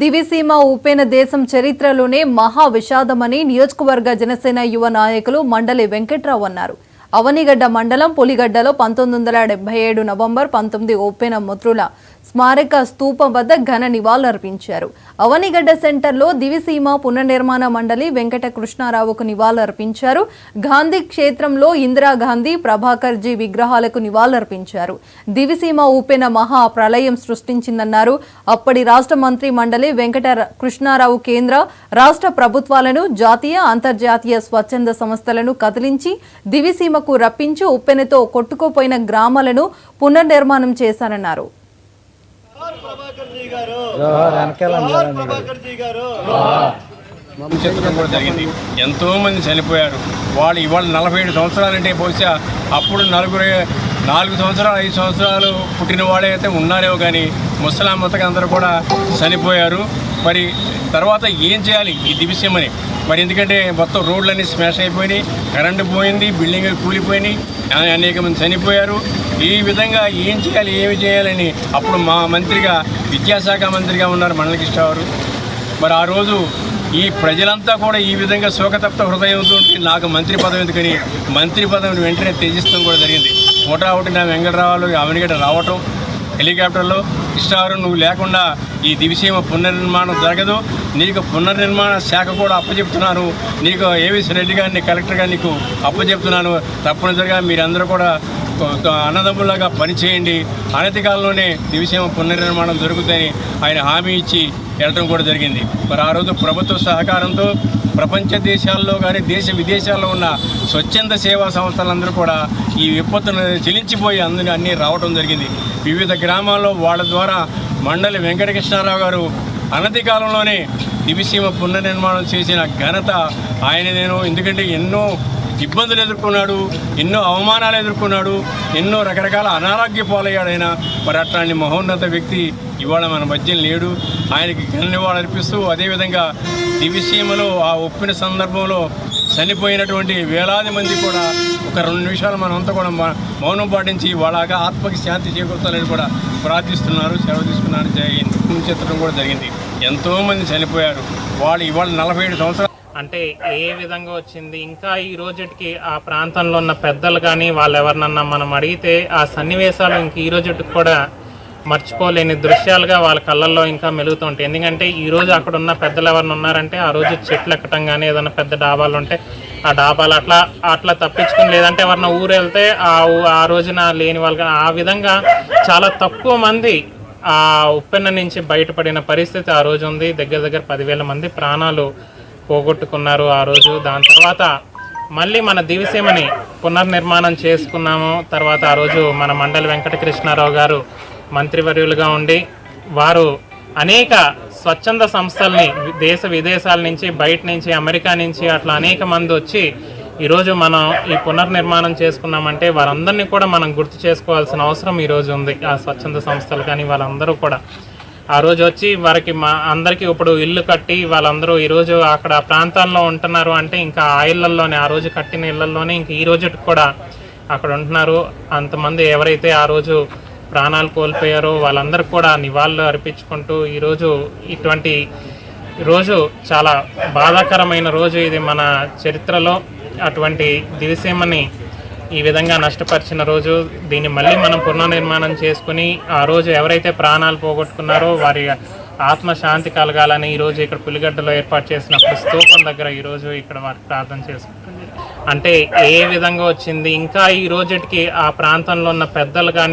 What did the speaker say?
దివిసీమ ఉపేన దేశం చరిత్రలోనే మహా విషాదమని నియోజకవర్గ జనసేన యువ నాయకులు మండలి వెంకట్రావు అన్నారు. అవనిగడ్డ మండలం పులిగడ్డలో 1977 నవంబర్ 19 ఉపేన మిత్రుల స్మారక స్తూపం వద్ద ఘన నివాళులర్పించారు. అవనిగడ్డ సెంటర్లో దివిసీమ పునర్నిర్మాణ మండలి వెంకట కృష్ణారావుకు నివాళులర్పించారు. గాంధీ క్షేత్రంలో ఇందిరాగాంధీ, ప్రభాకర్జీ విగ్రహాలకు నివాళులర్పించారు. దివిసీమ ఉపేన మహా ప్రళయం సృష్టించిందన్నారు. అప్పటి రాష్ట్ర మంత్రి మండలి వెంకట కృష్ణారావు కేంద్ర రాష్ట్ర ప్రభుత్వాలను, జాతీయ అంతర్జాతీయ స్వచ్ఛంద సంస్థలను కదిలించి దివిసీమకు రప్పించి ఉప్పెనతో కొట్టుకుపోయిన గ్రామాలను పునర్నిర్మాణం చేశారన్నారు. జరిగింది. ఎంతో మంది చనిపోయారు. వాళ్ళు ఇవాళ 47 సంవత్సరాలంటే బహుశా అప్పుడు 4 సంవత్సరాలు 5 సంవత్సరాలు పుట్టిన వాళ్ళే అయితే ఉన్నారేమో కానీ ముసలాం మొత్తగా అందరూ కూడా చనిపోయారు. మరి తర్వాత ఏం చేయాలి ఈ దివిసీమని? మరి ఎందుకంటే మొత్తం రోడ్లన్నీ స్మాష్ అయిపోయినాయి, కరెంటు పోయింది, బిల్డింగ్లు కూలిపోయినాయి, అనేక మంది చనిపోయారు. ఈ విధంగా ఏం చేయాలి, ఏమి చేయాలని అప్పుడు మా మంత్రిగా, విద్యాశాఖ మంత్రిగా ఉన్నారు మండలి కృష్ణారావు. మరి ఆ రోజు ఈ ప్రజలంతా కూడా ఈ విధంగా శోకతప్త హృదయంతో నాకు మంత్రి పదవి ఎందుకని మంత్రి పదవిని వెంటనే త్యజిస్తాం కూడా జరిగింది. ఒకటి నా వెంకటరావు అవనిగడ్డ రావటం హెలికాప్టర్లో, కృష్ణారావు నువ్వు లేకుండా ఈ దివిసీమ పునర్నిర్మాణం జరగదు, నీకు పునర్నిర్మాణ శాఖ కూడా అప్పచెప్తున్నాను, నీకు ఏవిఎస్ రెడ్డి గారిని కలెక్టర్ గారు నీకు అప్పచెప్తున్నాను, తప్పనిసరిగా మీరందరూ కూడా అన్నదమ్ములాగా పనిచేయండి, అనతి కాలంలోనే దివిసీమ పునర్నిర్మాణం జరుగుతుందని ఆయన హామీ ఇచ్చి వెళ్ళడం కూడా జరిగింది. మరి ఆ రోజు ప్రభుత్వ సహకారంతో ప్రపంచ దేశాల్లో కానీ దేశ విదేశాల్లో ఉన్న స్వచ్ఛంద సేవా సంస్థలందరూ కూడా ఈ విపత్తును చెలించిపోయి అన్నీ రావడం జరిగింది. వివిధ గ్రామాల్లో వాళ్ళ ద్వారా మండలి వెంకటకృష్ణారావు గారు అనతి కాలంలోనే దివిసీమ పునర్నిర్మాణం చేసిన ఘనత ఆయనదేనో. ఎందుకంటే ఎన్నో ఇబ్బందులు ఎదుర్కొన్నాడు, ఎన్నో అవమానాలు ఎదుర్కొన్నాడు, ఎన్నో రకరకాల అనారోగ్య పాలయ్యాడు ఆయన. మరి అట్లాంటి మహోన్నత వ్యక్తి ఇవాళ మన మధ్య లేడు. ఆయనకి ఘన నివాళులు అర్పిస్తూ అదేవిధంగా దివిసీమలో ఆ ఒప్పిన సందర్భంలో చనిపోయినటువంటి వేలాది మంది కూడా ఒక 2 నిమిషాలు మనమంతా కూడా మౌనం పాటించి వాళ్ళగా ఆత్మకి శాంతి చేకూర్చాలని కూడా ప్రార్థిస్తున్నారు. సెలవు తీసుకున్నాను. చెత్తడం కూడా జరిగింది. ఎంతోమంది చనిపోయారు. వాళ్ళు ఇవాళ 47 సంవత్సరాలు అంటే ఏ విధంగా వచ్చింది, ఇంకా ఈ రోజుకి ఆ ప్రాంతంలో ఉన్న పెద్దలు కానీ వాళ్ళు ఎవరినన్నా మనం అడిగితే ఆ సన్నివేశాలు ఇంక ఈ రోజుకి కూడా మర్చిపోలేని దృశ్యాలుగా వాళ్ళ కళ్ళల్లో ఇంకా మెలుగుతూ ఉంటాయి. ఎందుకంటే ఈరోజు అక్కడ ఉన్న పెద్దలు ఎవరిని ఉన్నారంటే ఆ రోజు చెట్లు ఎక్కటం కానీ ఏదైనా పెద్ద డాబాలు ఉంటే ఆ డాబాలు అట్లా తప్పించుకుని, లేదంటే ఎవరన్నా ఊరు వెళ్తే ఆ రోజున లేని వాళ్ళు ఆ విధంగా చాలా తక్కువ మంది ఆ ఉప్పెన నుంచి బయటపడిన పరిస్థితి ఆ రోజు ఉంది. దగ్గర 10,000 మంది ప్రాణాలు పోగొట్టుకున్నారు ఆ రోజు. దాని తర్వాత మళ్ళీ మన దివిసీమని పునర్నిర్మాణం చేసుకున్నాము. తర్వాత ఆ రోజు మన మండలి వెంకట కృష్ణారావు గారు మంత్రివర్యులుగా ఉండి వారు అనేక స్వచ్ఛంద సంస్థల్ని దేశ విదేశాల నుంచి, బయట నుంచి, అమెరికా నుంచి అట్లా అనేక మంది వచ్చి ఈరోజు మనం ఈ పునర్నిర్మాణం చేసుకున్నామంటే వారందరినీ కూడా మనం గుర్తు చేసుకోవాల్సిన అవసరం ఈరోజు ఉంది. ఆ స్వచ్ఛంద సంస్థలు కానీ వాళ్ళందరూ కూడా ఆ రోజు వచ్చి వారికి అందరికీ ఇప్పుడు ఇల్లు కట్టి వాళ్ళందరూ ఈరోజు అక్కడ ప్రాంతాల్లో ఉంటున్నారు. అంటే ఇంకా ఆ ఇళ్లలోనే, ఆ రోజు కట్టిన ఇళ్లలోనే ఇంకా ఈ రోజుకి కూడా అక్కడ ఉంటున్నారు. అంతమంది ఎవరైతే ఆ రోజు ప్రాణాలు కోల్పోయారో వాళ్ళందరూ కూడా నివాళులు అర్పించుకుంటూ ఈరోజు ఇటువంటి రోజు చాలా బాధాకరమైన రోజు ఇది మన చరిత్రలో. అటువంటి దివిసీమని ఈ విధంగా నష్టపరిచిన రోజు. దీన్ని మళ్ళీ మనం పునర్నిర్మాణం చేసుకుని ఆ రోజు ఎవరైతే ప్రాణాలు పోగొట్టుకున్నారో వారి ఆత్మశాంతి కలగాలని ఈరోజు ఇక్కడ పులిగడ్డలో ఏర్పాటు చేసినప్పుడు స్తూపం దగ్గర ఈరోజు ఇక్కడ వారికి ప్రార్థన చేసుకుంటుంది. అంటే ఏ విధంగా వచ్చింది, ఇంకా ఈ రోజుకి ఆ ప్రాంతంలో ఉన్న పెద్దలు కానీ